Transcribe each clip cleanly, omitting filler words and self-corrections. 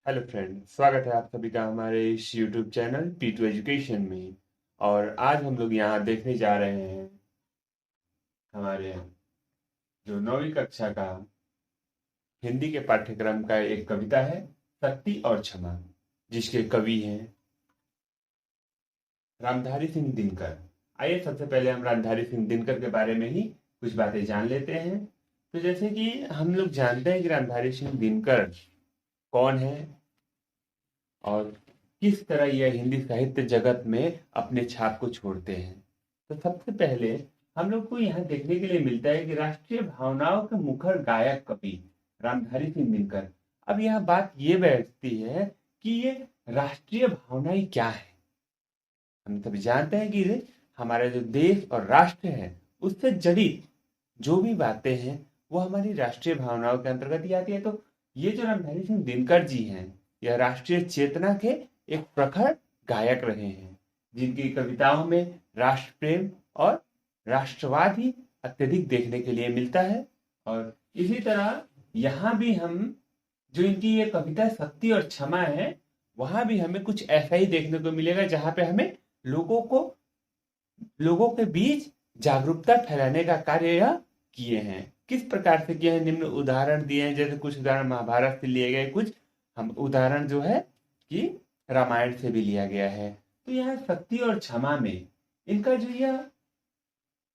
Hello friend, स्वागत है आप सभी का हमारे इस यूट्यूब चैनल P2 एजुकेशन में। और आज हम लोग यहाँ देखने जा रहे हैं हमारे जो 9वीं कक्षा का हिंदी के पाठ्यक्रम का एक कविता है, शक्ति और क्षमा, जिसके कवि हैं रामधारी सिंह दिनकर। आइए सबसे पहले हम रामधारी सिंह दिनकर के बारे में ही कुछ बातें जान लेते हैं। तो जैसे कि हम लोग जानते हैं कि रामधारी सिंह दिनकर कौन है और किस तरह यह हिंदी साहित्य जगत में अपने छाप को छोड़ते हैं। तो सबसे पहले हम लोग को यहाँ देखने के लिए मिलता है कि राष्ट्रीय भावनाओं के मुखर गायक कवि रामधारी सिंह दिनकर। अब यहाँ बात ये बैठती है कि ये राष्ट्रीय भावनाएं क्या है। हम सभी जानते हैं कि हमारा जो देश और राष्ट्र है उससे जड़ित जो भी बातें हैं वो हमारी राष्ट्रीय भावनाओं के अंतर्गत ही आती है। तो ये जो रामधारी सिंह दिनकर जी हैं, यह राष्ट्रीय चेतना के एक प्रखर गायक रहे हैं, जिनकी कविताओं में राष्ट्र प्रेम और राष्ट्रवाद ही अत्यधिक देखने के लिए मिलता है। और इसी तरह यहाँ भी हम जो इनकी ये कविता शक्ति और क्षमा है, वहां भी हमें कुछ ऐसा ही देखने को मिलेगा, जहां पे हमें लोगों के बीच जागरूकता फैलाने का कार्य यह किए हैं। किस प्रकार से किए हैं, निम्न उदाहरण दिए हैं। जैसे कुछ उदाहरण महाभारत से लिए गए, कुछ हम उदाहरण जो है कि रामायण से भी लिया गया है। तो यह शक्ति और क्षमा में इनका जो यह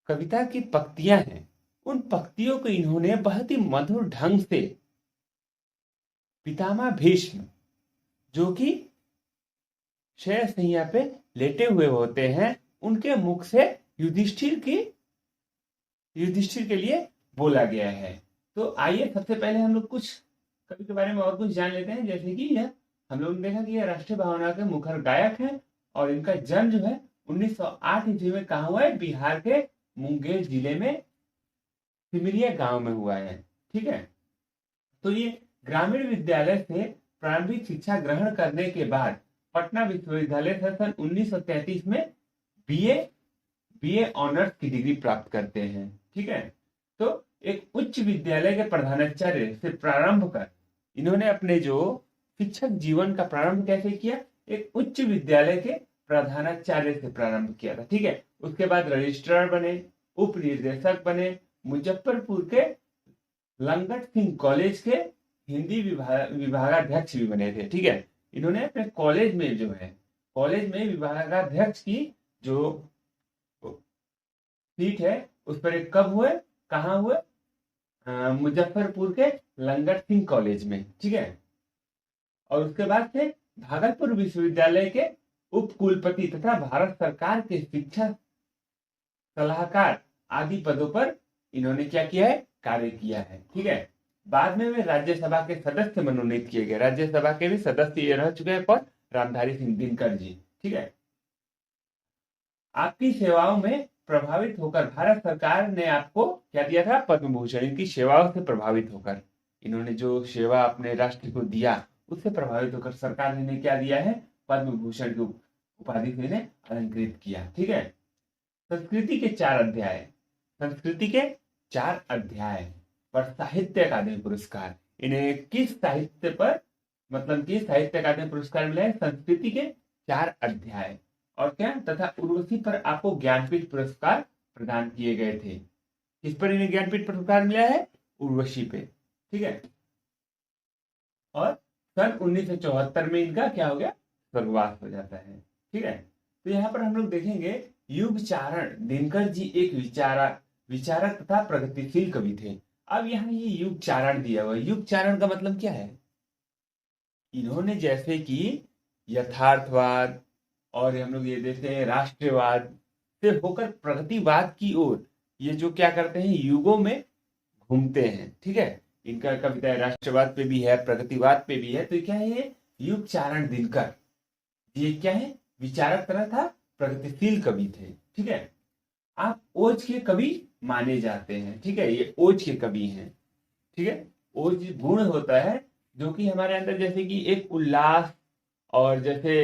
कविता की पंक्तियां हैं, उन पंक्तियों को इन्होंने बहुत ही मधुर ढंग से पितामह भीष्म, जो कि शय्या पे लेटे हुए होते हैं, उनके मुख से युधिष्ठिर के लिए बोला गया है। तो आइए सबसे पहले हम लोग कुछ कवि के बारे में और कुछ जान लेते हैं। जैसे कि यह हम लोगों ने देखा कि यह राष्ट्रीय भावना के मुखर गायक है और इनका जन्म जो है 1908 ईस्वी में कहा हुआ है, बिहार के मुंगेर जिले में सिमरिया गांव में हुआ है। ठीक है। तो ये ग्रामीण विद्यालय से प्रारंभिक शिक्षा ग्रहण करने के बाद पटना विश्वविद्यालय से सन 1933 में बीए बीए ऑनर्स की डिग्री प्राप्त करते हैं। ठीक है। तो एक उच्च विद्यालय के प्रधानाचार्य से प्रारंभ कर इन्होंने अपने जो शिक्षक जीवन का प्रारंभ कैसे किया, एक उच्च विद्यालय के प्रधानाचार्य से प्रारंभ किया था। ठीक है। उसके बाद रजिस्ट्रार बने, उप निर्देशक बने, मुजफ्फरपुर के लंगट सिंह कॉलेज के हिंदी विभागाध्यक्ष भी बने थे। ठीक है। इन्होंने अपने कॉलेज में विभागाध्यक्ष की जो सीट है उस पर एक कब हुए, कहाँ हुए, मुजफ्फरपुर के लंगट सिंह कॉलेज में। ठीक है। और उसके बाद से भागलपुर विश्वविद्यालय के उप कुलपति तथा भारत सरकार के शिक्षा सलाहकार आदि पदों पर इन्होंने क्या किया है, कार्य किया है। ठीक है। बाद में वे राज्यसभा के सदस्य मनोनीत किए गए। राज्यसभा के भी सदस्य ये रह चुके हैं पर रामधारी सिंह दिनकर जी। ठीक है। आपकी सेवाओं में प्रभावित होकर भारत सरकार ने आपको क्या दिया था, पद्म भूषण। इनकी सेवाओं से प्रभावित होकर इन्होंने जो सेवा अपने राष्ट्र को दिया, उससे प्रभावित होकर सरकार ने क्या दिया है, पद्म भूषण की उपाधि से इन्हें अलंकृत किया। ठीक है। संस्कृति के 4 अध्याय पर साहित्य अकादमी पुरस्कार। इन्हें किस साहित्य पर, मतलब कि साहित्य अकादमी पुरस्कार मिला है, संस्कृति के 4 अध्याय और क्या तथा उर्वशी पर आपको ज्ञानपीठ पुरस्कार प्रदान किए गए थे। किस पर इन्हें ज्ञानपीठ पुरस्कार मिला है, उर्वशी पे। ठीक है। और सन 1974 में इनका क्या हो गया, स्वर्गवास हो जाता है। ठीक है। तो यहाँ पर हम लोग देखेंगे युग चारण दिनकर जी एक विचारक तथा प्रगतिशील कवि थे। अब यहाँ ये युग चारण दिया हुआ, युग चारण का मतलब क्या है, इन्होंने जैसे कि यथार्थवाद और हम लोग ये देखते हैं राष्ट्रवाद से होकर प्रगतिवाद की ओर ये जो क्या करते हैं, युगों में घूमते हैं। ठीक है। इनका कविता राष्ट्रवाद पे भी है, प्रगतिवाद पे भी है। तो क्या है ये, युग चारण दिनकर ये क्या है, विचारक तरह था, प्रगतिशील कवि थे। ठीक है। आप ओज के कवि माने जाते हैं। ठीक है। ये ओज के कवि हैं। ठीक है। ओज गुण होता है जो कि हमारे अंदर जैसे कि एक उल्लास और जैसे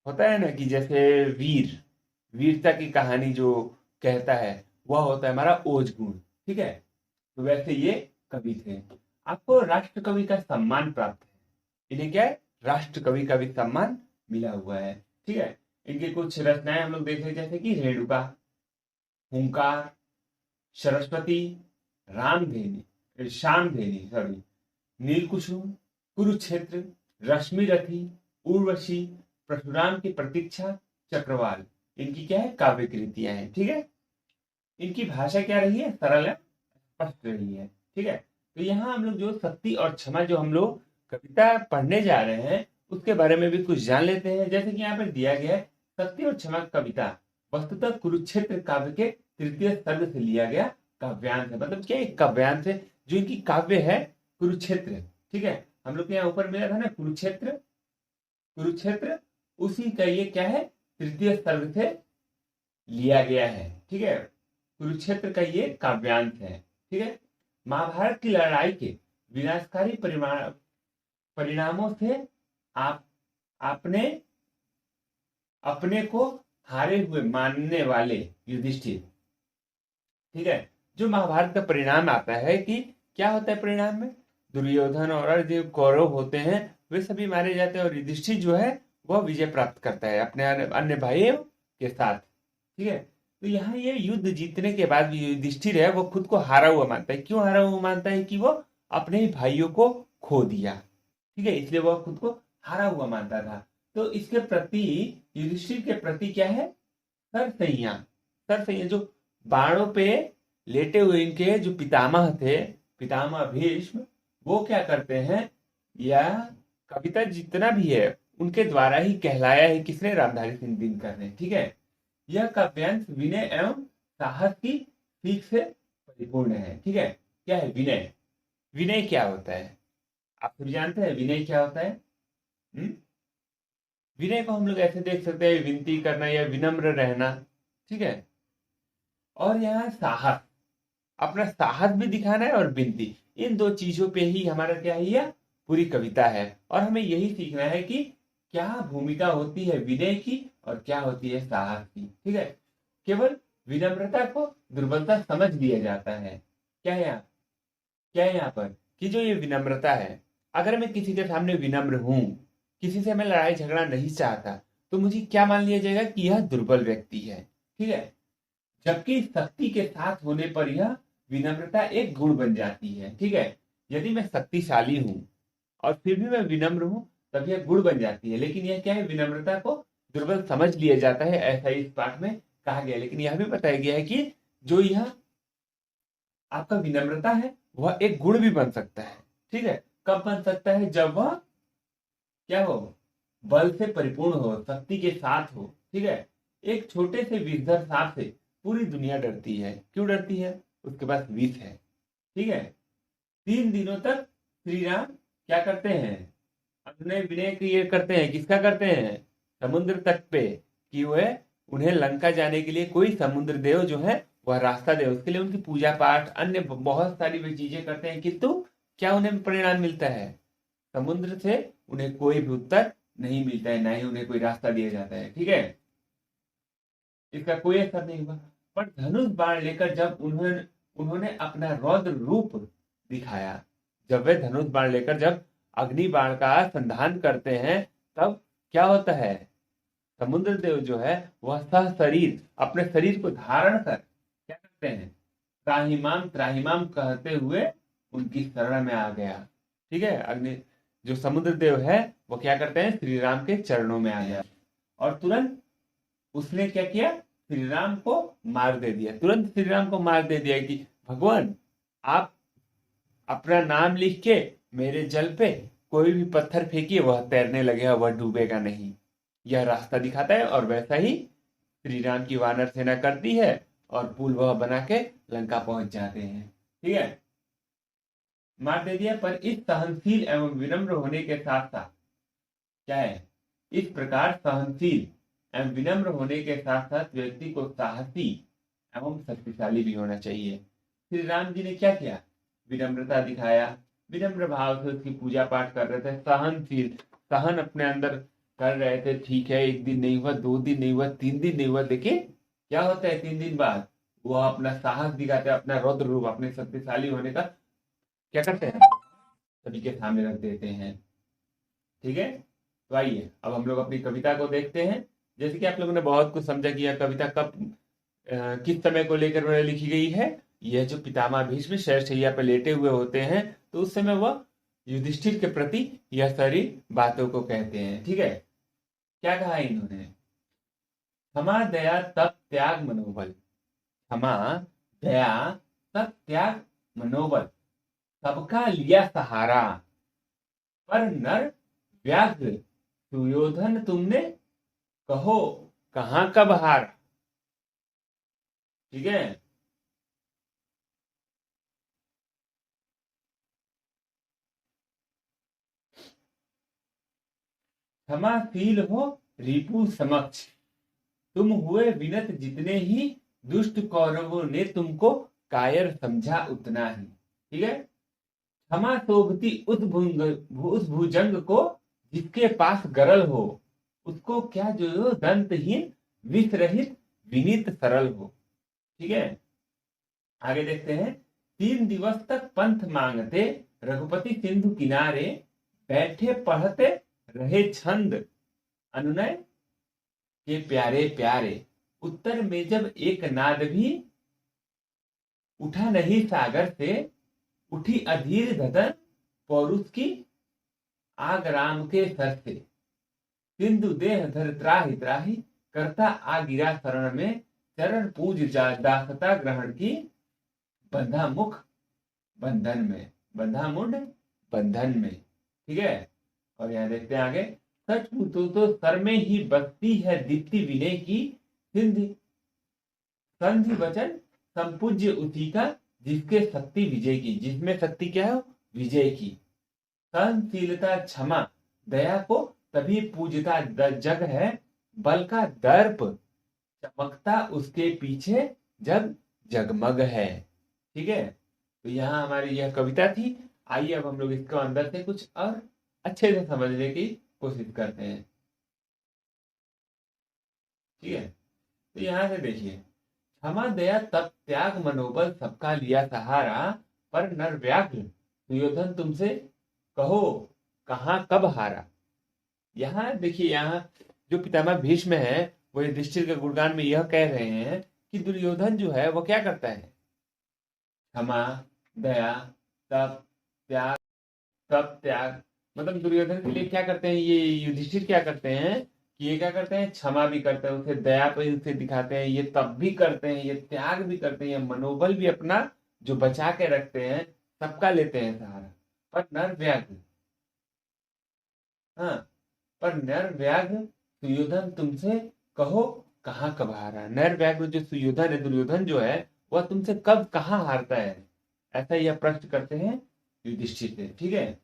होता है ना कि जैसे वीरता की कहानी जो कहता है, वह होता है हमारा ओज गुण। ठीक है। तो वैसे ये कवि थे। आपको राष्ट्र कवि का सम्मान प्राप्त है। इन्हें क्या है, राष्ट्र कवि का भी सम्मान मिला हुआ है। ठीक है, इनकी कुछ रचनाएं हम लोग देख रहे जैसे कि रेणुका, हुंकार, सरस्वती, रामधेनी, श्यामधेनी, सॉरी, नीलकुसुम, कुरुक्षेत्र, रश्मिरथी, उर्वशी, परशुराम की प्रतीक्षा, चक्रवाल, इनकी क्या है, काव्य कृतियां हैं। ठीक है, इनकी भाषा क्या रही है, सरल है, स्पष्ट रही है। ठीक है, तो यहाँ हम लोग जो सती और क्षमा जो हम लोग कविता पढ़ने जा रहे हैं उसके बारे में भी कुछ जान लेते हैं। जैसे कि यहाँ पर दिया गया है, सती और क्षमा कविता वस्तुतः कुरुक्षेत्र काव्य के तृतीय सर्ग से लिया गया काव्यांश है। मतलब क्या, एक काव्यांश है जो इनकी काव्य है कुरुक्षेत्र। ठीक है, हम लोग के यहाँ ऊपर मिला था ना कुरुक्षेत्र, कुरुक्षेत्र उसी का ये क्या है, तृतीय सर्ग से लिया गया है। ठीक है, कुरुक्षेत्र का ये काव्यांश है। ठीक है, महाभारत की लड़ाई के विनाशकारी परिणामों से आप अपने अपने को हारे हुए मानने वाले युधिष्ठिर, ठीक है, जो महाभारत का परिणाम आता है कि क्या होता है परिणाम में, दुर्योधन और जो कौरव होते हैं वे सभी मारे जाते हैं और युधिष्ठिर जो है वह विजय प्राप्त करता है अपने अन्य भाइयों के साथ। ठीक है, तो यहाँ ये युद्ध जीतने के बाद भी युधिष्ठिर है वो खुद को हारा हुआ मानता है। क्यों हारा हुआ मानता है, कि वो अपने ही भाइयों को खो दिया। ठीक है, इसलिए वह खुद को हारा हुआ मानता था। तो इसके प्रति, युधिष्ठिर के प्रति क्या है, सरसैया, सरसैया जो बाणों पे लेटे हुए इनके जो पितामह थे, पितामह भीष्म, वो क्या करते हैं, यह कविता जितना भी है उनके द्वारा ही कहलाया है। किसने, रामधारी सिंह दिनकर ने। ठीक है, यह काव्यांश विनय एवं साहस की सीख से परिपूर्ण है। ठीक है, क्या है विनय, विनय क्या होता है, आप सभी जानते हैं विनय क्या होता है। विनय को हम लोग ऐसे देख सकते हैं, विनती करना या विनम्र रहना। ठीक है, और यहाँ साहस, अपना साहस भी दिखाना है और विनती, इन दो चीजों पे ही हमारा क्या है, यह पूरी कविता है। और हमें यही सीखना है कि क्या भूमिका होती है विनय की और क्या होती है साहस की। ठीक है, केवल विनम्रता को दुर्बलता समझ लिया जाता है। क्या है यहाँ पर, कि जो ये विनम्रता है, अगर मैं किसी के सामने विनम्र हूं, किसी से मैं लड़ाई झगड़ा नहीं चाहता, तो मुझे क्या मान लिया जाएगा कि यह दुर्बल व्यक्ति है। ठीक है, जबकि शक्ति के साथ होने पर यह विनम्रता एक गुण बन जाती है। ठीक है, यदि मैं शक्तिशाली हूं और फिर भी मैं विनम्र हूं, तब यह गुण बन जाती है। लेकिन यह क्या है, विनम्रता को दुर्बल समझ लिया जाता है, ऐसा इस पाठ में कहा गया है। लेकिन यह भी बताया गया है कि जो यह आपका विनम्रता है वह एक गुण भी बन सकता है। ठीक है, कब बन सकता है, जब वह क्या हो, बल से परिपूर्ण हो, शक्ति के साथ हो। ठीक है, एक छोटे से विषधर सांप से पूरी दुनिया डरती है। क्यों डरती है, उसके पास विष है। ठीक है, 3 दिनों तक श्री राम क्या करते हैं, अपने विनय क्रिय करते हैं, किसका करते हैं, समुद्र तट पे, कि वह उन्हें लंका जाने के लिए कोई समुद्र देव जो है वह रास्ता दे, उसके लिए उनकी पूजा पाठ अन्य बहुत सारी वे चीजें करते हैं। किंतु क्या उन्हें परिणाम मिलता है, समुद्र से उन्हें कोई भी उत्तर नहीं मिलता है, ना ही उन्हें कोई रास्ता दिया जाता है। ठीक है, इसका कोई असर नहीं हुआ। पर धनुष बाण लेकर जब उन्होंने अपना रौद्र रूप दिखाया, जब वे धनुष बाण लेकर जब अग्नि बाण का संधान करते हैं, तब क्या होता है, समुद्र देव जो है वह सह शरीर अपने शरीर को धारण कर क्या करते हैं, त्राहिमाम त्राहिमाम कहते हुए उनकी शरण में आ गया। ठीक है, अग्नि जो समुद्र देव है वो क्या करते हैं, श्री राम के चरणों में आ गया और तुरंत उसने क्या किया, श्री राम को मार दे दिया। तुरंत श्री राम को मार दे दिया कि भगवान आप अपना नाम लिख के मेरे जल पे कोई भी पत्थर फेंकिए, वह तैरने लगेगा, वह डूबेगा नहीं। यह रास्ता दिखाता है और वैसा ही श्री राम की वानर सेना करती है और पुल वह बना के लंका पहुंच जाते हैं। ठीक है, मार दे दिया। पर इस सहनशील एवं विनम्र होने के साथ साथ क्या है, इस प्रकार सहनशील एवं विनम्र होने के साथ साथ व्यक्ति को साहसी एवं शक्तिशाली भी होना चाहिए। श्री राम जी ने क्या किया, विनम्रता दिखाया, विनम्र भाव से उसकी पूजा पाठ कर रहे थे, सहनशील, सहन अपने अंदर कर रहे थे। ठीक है, 1 दिन नहीं हुआ, 2 दिन नहीं हुआ, 3 दिन नहीं हुआ, देखिए क्या होता है, 3 दिन बाद वह अपना साहस दिखाते हैं, अपना रौद्र रूप, अपने शक्तिशाली होने का क्या करते हैं, सभी के सामने रख देते हैं। ठीक है, तो आइए अब हम लोग अपनी कविता को देखते हैं। जैसे कि आप लोगों ने बहुत कुछ समझा कि यह कविता कब किस समय को लेकर लिखी गई है। यह जो पितामह भीष्म शरशैया पर लेटे हुए होते हैं, तो उस समय वह युधिष्ठिर के प्रति यह सारी बातों को कहते हैं। ठीक है, क्या कहा इन्होंने? क्षमा दया तप त्याग मनोबल, क्षमा दया तप त्याग मनोबल, सबका लिया सहारा, पर नर व्याघ्र सुयोधन तुमने कहो कहां कब हारा। ठीक है, क्षमाशील हो रिपु समक्ष, तुम हुए विनत जितने ही, दुष्ट कौरवों ने तुमको कायर समझा उतना ही। ठीक है, क्षमा शोभती उस भुजंग को, जिसके पास गरल हो, उसको क्या जो दंतहीन विष रहित विनीत सरल हो। ठीक है, आगे देखते हैं। 3 दिवस तक पंथ मांगते, रघुपति सिंधु किनारे, बैठे पढ़ते रहे छंद अनुनय के प्यारे प्यारे, उत्तर में जब एक नाद भी उठा नहीं सागर से, उठी अधीर धधन पौरुष की आग राम के सर से, सिंधु देह धर त्राहि त्राहि, करता आ गिरा शरण में, चरण पूज दासता ग्रहण की, बंधा मुख बंधन में, बंधा मुंड बंधन में। ठीक है, और यहाँ देखते हैं आगे। सच पूछो तो सर में ही बसती है दीप्ति विनय की, सिंधि संधि वचन संपूज्य उसी का, जिसके शक्ति विजय की, जिसमें शक्ति क्या है? विजय की। सहनशीलता क्षमा दया को तभी पूजता जग है, बल का दर्प चमकता उसके पीछे जब जगमग है। ठीक है, तो यहाँ हमारी यह कविता थी। आइए अब हम लोग इसको अंदर से कुछ और अच्छे से समझने की कोशिश करते हैं। ठीक है, तो यहाँ से देखिए, क्षमा दया तप त्याग मनोबल, सबका लिया सहारा, पर नर व्याघ्र सुयोधन तुमसे कहो कहां कब हारा। यहाँ देखिए, यहाँ जो पितामह भीष्म है वो युधिष्ठिर के गुणगान में यह कह रहे हैं कि दुर्योधन जो है वो क्या करता है? क्षमा दया तप त्याग, तप त्याग मतलब दुर्योधन के लिए क्या करते हैं? ये युधिष्ठिर क्या करते हैं कि ये क्या करते हैं? क्षमा भी करते हैं, उसे दया पे उसे दिखाते हैं, ये तप भी करते हैं, ये त्याग भी करते हैं, ये मनोबल भी अपना जो बचा के रखते हैं, सबका लेते हैं सहारा। पर नर व्याघ्र, हाँ, पर नर व्याघ्र सुयोधन तुमसे कहो कहाँ कब हारा। नर व्याघ्र जो सुयोधन है, दुर्योधन जो है, वह तुमसे कब कहाँ हारता है, ऐसा यह प्रश्न करते हैं युधिष्ठिर से। ठीक है,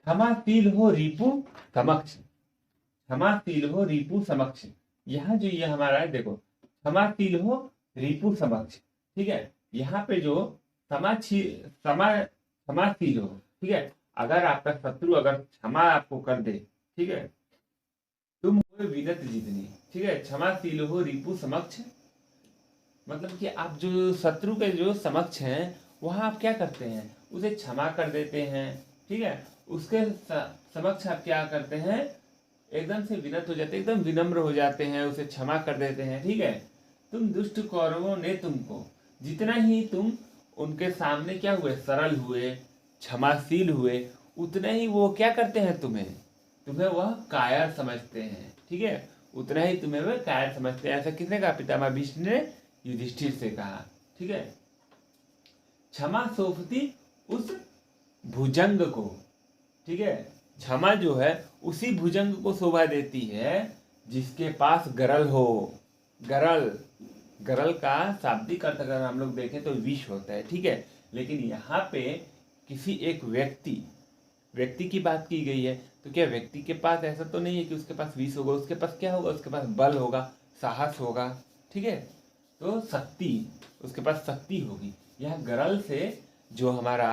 क्षमाशील हो रिपु समक्ष, क्षमाशील हो रिपु समक्ष। यहाँ जो ये हमारा है, देखो, क्षमाशील हो रिपु समक्ष। ठीक है, यहाँ पे जो क्षमाशील हो, ठीक है, अगर आपका शत्रु अगर क्षमा आपको कर दे, ठीक है, तुम हुए विनत जितनी। ठीक है, क्षमाशील हो रिपु समक्ष, मतलब कि आप जो शत्रु के जो समक्ष हैं वहां आप क्या करते हैं? उसे क्षमा कर देते हैं। ठीक है, उसके समक्ष आप क्या करते हैं? एकदम से विनत हो जाते हैं, एकदम विनम्र हो जाते हैं, उसे क्षमा कर देते हैं। ठीक है, तुम दुष्ट कौरवों ने तुमको, जितना ही तुम उनके सामने क्या हुए? सरल हुए, क्षमाशील हुए, उतना ही वो क्या करते हैं? तुम्हें वह कायर समझते हैं। ठीक है, उतना ही तुम्हें वह कायर समझते हैं। ऐसा किसने कहा? पितामह भीष्म ने युधिष्ठिर से कहा। ठीक है, क्षमा सोफती उस भुजंग को। ठीक है, क्षमा जो है उसी भुजंग को शोभा देती है जिसके पास गरल हो। गरल, गरल का शाब्दिक अर्थ अगर हम लोग देखें तो विष होता है। ठीक है, लेकिन यहाँ पे किसी एक व्यक्ति की बात की गई है, तो क्या व्यक्ति के पास ऐसा तो नहीं है कि उसके पास विष होगा? उसके पास क्या होगा? उसके पास बल होगा, साहस होगा। ठीक है, तो शक्ति, उसके पास शक्ति होगी। यह गरल से जो हमारा,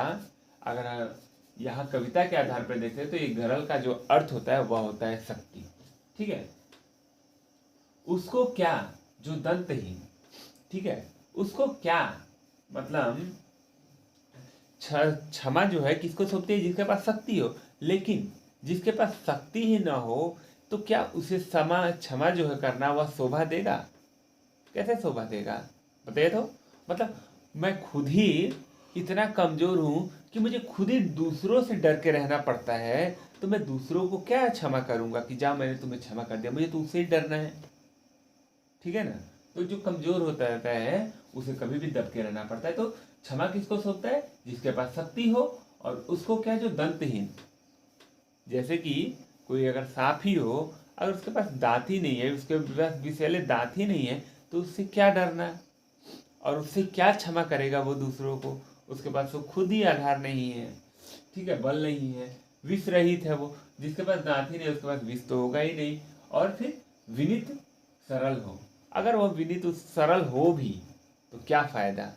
अगर यहाँ कविता के आधार पर देखें तो ये गरल का जो अर्थ होता है वह होता है शक्ति। ठीक है, उसको क्या, जो दंतहीन, ठीक है, उसको क्या मतलब क्षमा जो है किसको सौंपती है? जिसके पास शक्ति हो। लेकिन जिसके पास शक्ति ही न हो तो क्या उसे क्षमा जो है करना वह शोभा देगा? कैसे शोभा देगा बताइए तो। मतलब मैं खुद ही इतना कमजोर हूं कि मुझे खुद ही दूसरों से डर के रहना पड़ता है, तो मैं दूसरों को क्या क्षमा करूंगा कि जा मैंने तुम्हें क्षमा कर दिया, मुझे तो उससे ही डरना है। ठीक है ना। तो जो कमजोर होता रहता है उसे कभी भी दब के रहना पड़ता है। तो क्षमा किसको सौंपता है? जिसके पास शक्ति हो, और उसको क्या, जो दंतहीन, जैसे कि कोई अगर सांप ही हो, अगर उसके पास दांत ही नहीं है, उसके पास विषैले दांत ही नहीं है, तो उससे क्या डरना, और उससे क्या क्षमा करेगा वो दूसरों को? उसके पास तो खुद ही आधार नहीं है, ठीक है, बल नहीं है, विष रहित है वो। जिसके पास दांत ही नहीं, उसके पास विष तो होगा ही नहीं। और फिर विनित सरल हो, अगर वह विनित सरल हो भी तो क्या फायदा?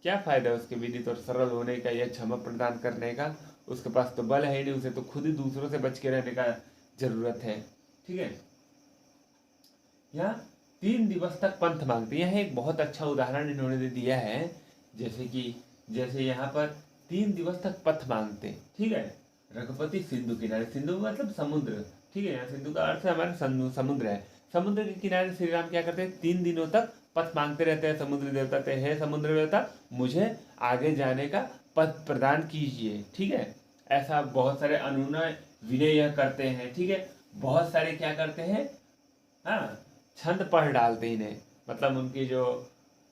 क्या फायदा उसके विदित और सरल होने का या क्षमा प्रदान करने का? उसके पास तो बल है ही नहीं, उसे तो खुद ही दूसरों से बच के रहने का जरूरत है। ठीक है। यहाँ 3 दिवस तक पंथ मांगते, यह एक बहुत अच्छा उदाहरण इन्होंने दे दिया है। जैसे यहाँ पर 3 दिवस तक पथ मांगते, ठीक है। रघुपति सिंधु किनारे, सिंधु मतलब समुद्र, ठीक है। यहाँ सिंधु का अर्थ हमारे समुद्र है। समुद्र के किनारे श्री राम क्या करते हैं? 3 दिनों तक पथ मांगते रहते हैं समुद्र देवता से, हे समुद्र देवता मुझे आगे जाने का पथ प्रदान कीजिए। ठीक है। ऐसा बहुत सारे अनुनय विनय यह करते हैं, ठीक है। बहुत सारे क्या करते हैं, हाँ, छंद पढ़ डालते इन्हें, मतलब उनकी जो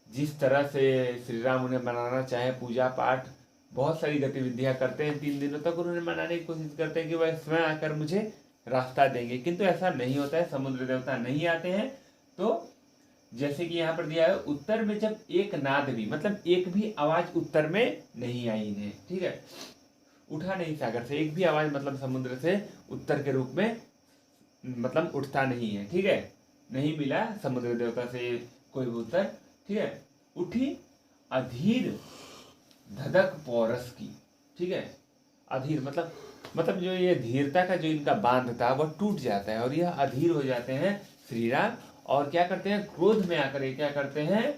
जिस तरह से श्री राम उन्हें मनाना चाहे, पूजा पाठ बहुत सारी गतिविधियां करते हैं। 3 दिनों तक उन्हें मनाने की कोशिश करते हैं कि वह स्वयं आकर मुझे रास्ता देंगे, किंतु ऐसा नहीं होता है। समुद्र देवता नहीं आते हैं। तो जैसे कि यहाँ पर दिया है, उत्तर में जब एक नाद भी, मतलब एक भी आवाज उत्तर में नहीं आई इन्हें, ठीक है। उठा नहीं सागर से एक भी आवाज, मतलब समुद्र से उत्तर के रूप में मतलब उठता नहीं है, ठीक है। नहीं मिला समुद्र देवता से कोई भी उत्तर, ठीक है। उठी अधीर धधक पौरस की, ठीक है। अधीर मतलब जो ये धीरता का जो इनका बांध था वह टूट जाता है, और यह अधीर हो जाते हैं श्री राम। और क्या करते हैं? क्रोध में आकर ये क्या करते हैं,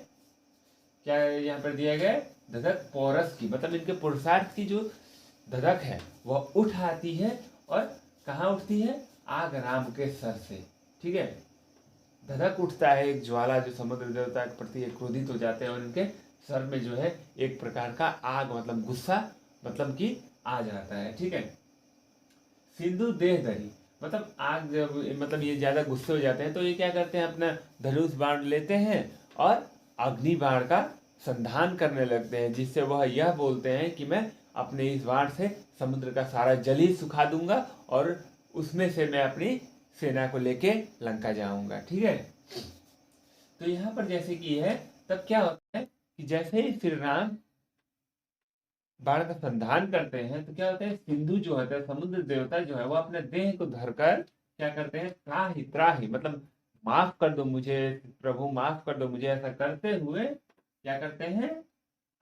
क्या यहाँ पर दिया गया, धधक पौरस की, मतलब इनके पुरुषार्थ की जो धधक है वह उठ आती है। और कहाँ उठती है? आग राम के सर से, ठीक है। धधक उठता है एक ज्वाला, जो समुद्र देवता के प्रति क्रोधित हो जाते हैं, और इनके सर में जो है एक प्रकार का आग, मतलब गुस्सा, मतलब कि आ जाता है, ठीक है। सिंधु देह धरी, मतलब आग जब, मतलब ये ज्यादा गुस्से हो जाते हैं तो ये क्या करते हैं, अपना धनुष बाण लेते हैं और अग्नि बाण का संधान करने लगते हैं, जिससे वह यह बोलते हैं कि मैं अपने इस बाण से समुद्र का सारा जल ही सुखा दूंगा, और उसमें से मैं अपनी सेना को लेके लंका जाऊंगा, ठीक है। तो यहाँ पर जैसे कि है, तब क्या होता है कि जैसे ही श्री राम बाण का संधान करते हैं तो क्या होता है, सिंधु जो होता है, समुद्र देवता जो है, वो अपने देह को धरकर क्या करते हैं, त्राहि त्राहि, मतलब माफ कर दो मुझे प्रभु, माफ कर दो मुझे, ऐसा करते हुए क्या करते हैं,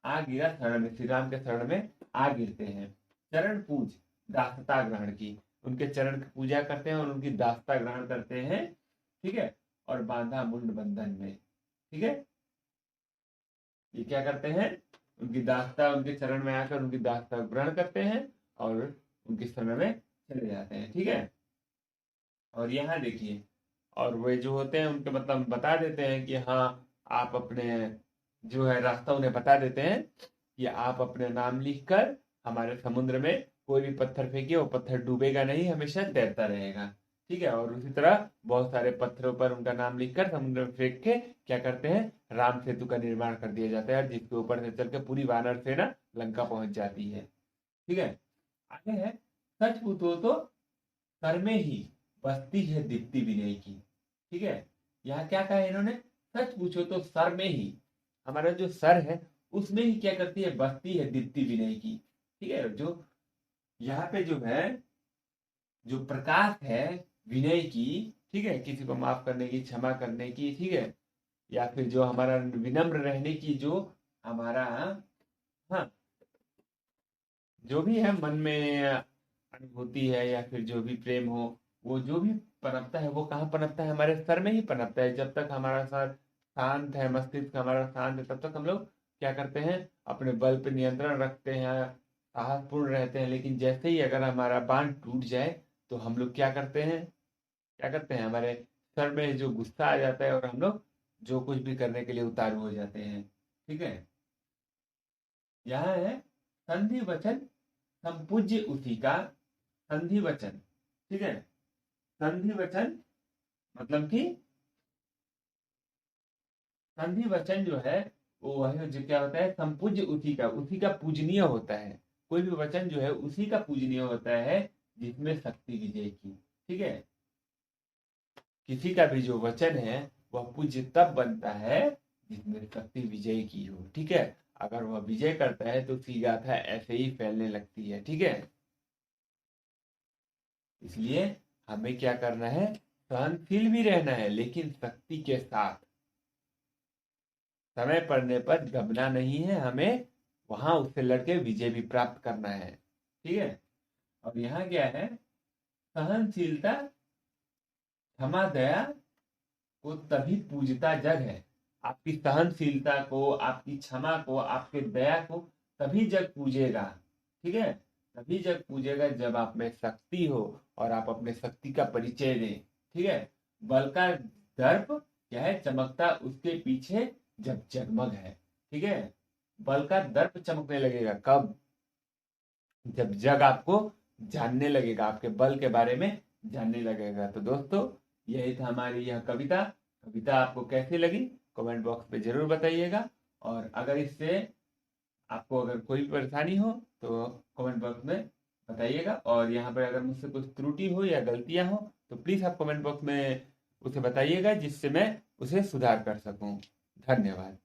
आ गिरा शरण में, श्री राम के शरण में आ गिरते हैं। चरण पूज दासता ग्रहण की, उनके चरण की पूजा करते हैं और उनकी दासता ग्रहण करते हैं, ठीक है। और बांधा मुंड बंधन में, ठीक है। ये क्या करते हैं, उनकी दास्ता, उनके चरण में आकर उनकी दास्ता ग्रहण करते हैं और उनके शरण में चले जाते हैं, ठीक है। और यहाँ देखिए, और वे जो होते हैं उनके मतलब बता देते हैं कि हाँ, आप अपने जो है रास्ता उन्हें बता देते हैं कि आप अपने नाम लिखकर हमारे समुद्र में कोई भी पत्थर फेंकिए, वो पत्थर डूबेगा नहीं, हमेशा तैरता रहेगा, ठीक है। और उसी तरह बहुत सारे पत्थरों पर उनका नाम लिखकर समुद्र में फेंक के क्या करते हैं, राम सेतु का निर्माण कर दिया जाता है, जिसके ऊपर से चल के पूरी वानर सेना लंका पहुंच जाती है, ठीक है। आगे है, सच पूछो तो कर में ही बस्ती है दीप्ति विनय की, ठीक है। यहाँ क्या कहा है इन्होंने, सच पूछो तो सर में ही, हमारा जो सर है उसमें ही क्या करती है, बस्ती है दीप्ति विनय की, ठीक है। जो यहाँ पे जो है, जो प्रकाश है विनय की, ठीक है, किसी को माफ करने की, क्षमा करने की, ठीक है, या फिर जो हमारा विनम्र रहने की, जो हमारा, हाँ, जो भी है मन में अनुभूति है, या फिर जो भी प्रेम हो, वो जो भी पनपता है वो कहाँ पनपता है, हमारे सर में ही पनपता है। जब तक हमारा सर शांत है, मस्तिष्क हमारा शांत है, तब तक हम लोग क्या करते हैं, अपने बल पे नियंत्रण रखते हैं, साहसपूर्ण रहते हैं, लेकिन जैसे ही अगर हमारा बांध टूट जाए तो हम लोग क्या करते हैं, हमारे सर में जो गुस्सा आ जाता है और हम लोग जो कुछ भी करने के लिए उतारू हो जाते हैं। ठीक है, यहाँ है संधि वचन संपूज्य उसी का। संधि वचन, ठीक है, संधि वचन मतलब कि संधि वचन जो है वो है जो क्या होता है, संपूज्य उसी का पूजनीय होता है। कोई भी वचन जो है उसी का पूजनीय होता है जिसमें शक्ति विजय की। ठीक है, किसी का भी जो वचन है वह पूज्य तब बनता है जिसमें शक्ति विजय की हो। ठीक है, अगर वह विजय करता है तो उसकी गाथा ऐसे ही फैलने लगती है। ठीक है, इसलिए हमें क्या करना है, सहनशील भी रहना है लेकिन शक्ति के साथ। समय पड़ने पर दबना नहीं है, हमें वहां उससे लड़के विजय भी प्राप्त करना है। ठीक है, और यहाँ क्या है, सहनशीलता क्षमा दया को तभी पूजता जग है। आपकी सहनशीलता को, आपकी क्षमा को, आपके दया को तभी जग पूजेगा। ठीक है, तभी जग पूजेगा जब आप में शक्ति हो और आप अपने शक्ति का परिचय दें। ठीक है, बल का दर्प क्या है, चमकता उसके पीछे जब जगमग है। ठीक है, बल का दर्प चमकने लगेगा कब, जब जग आपको जानने लगेगा, आपके बल के बारे में जानने लगेगा। तो दोस्तों, यही था हमारी यह कविता। कविता आपको कैसी लगी कमेंट बॉक्स पे जरूर बताइएगा, और अगर इससे आपको अगर कोई परेशानी हो तो कमेंट बॉक्स में बताइएगा, और यहाँ पर अगर मुझसे कुछ त्रुटि हो या गलतियां हो तो प्लीज़ आप कमेंट बॉक्स में उसे बताइएगा जिससे मैं उसे सुधार कर सकूं। धन्यवाद।